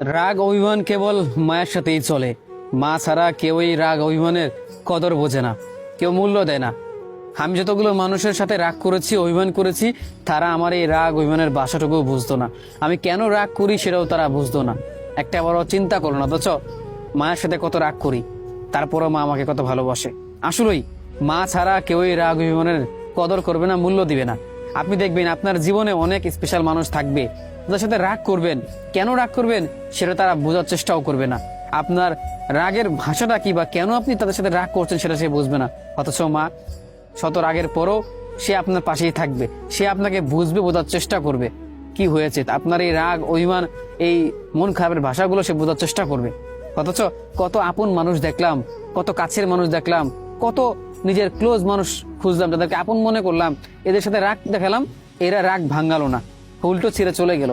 রাগ অভিমান কেবল মায়ের সাথেই চলে। মা ছাড়া কেউই রাগ অভিমানের কদর বোঝে না, কেউ মূল্য দেয় না। আমি যতগুলো মানুষের সাথে রাগ করেছি, অভিমান করেছি, তারা আমার এই রাগ অভিমানের বাসাটুকু বুঝতো না। আমি কেন রাগ করি সেটাও তারা বুঝতো না। একটা বড় চিন্তা করো না, অথচ মায়ের সাথে কত রাগ করি, তারপরও মা আমাকে কত ভালোবাসে। আসলেই মা ছাড়া কেউই রাগ অভিমানের কদর করবে না, মূল্য দিবে না। আপনি দেখবেন আপনার জীবনে অনেক স্পেশাল মানুষ থাকবে, তাদের সাথে রাগ করবেন, কেন রাগ করবেন সেটা তারা বোঝার চেষ্টাও করবে না। আপনার রাগের ভাষাটা কি বা কেন আপনি তাদের সাথে রাগ করছেন সেটা সে বুঝবে না। অথচ মা শত রাগের পরও সে আপনার পাশেই থাকবে, সে আপনাকে বুঝবে, বোঝার চেষ্টা করবে কি হয়েছে। আপনার এই রাগ অভিমান, এই মন খারাপের ভাষাগুলো সে বোঝার চেষ্টা করবে। অথচ কত আপন মানুষ দেখলাম, কত কাছের মানুষ দেখলাম, কত নিজের ক্লোজ মানুষ খুঁজলাম, যাদেরকে আপন মনে করলাম, এদের সাথে রাগ দেখালাম, এরা রাগ ভাঙালো না, উল্টো ছেড়ে চলে গেল।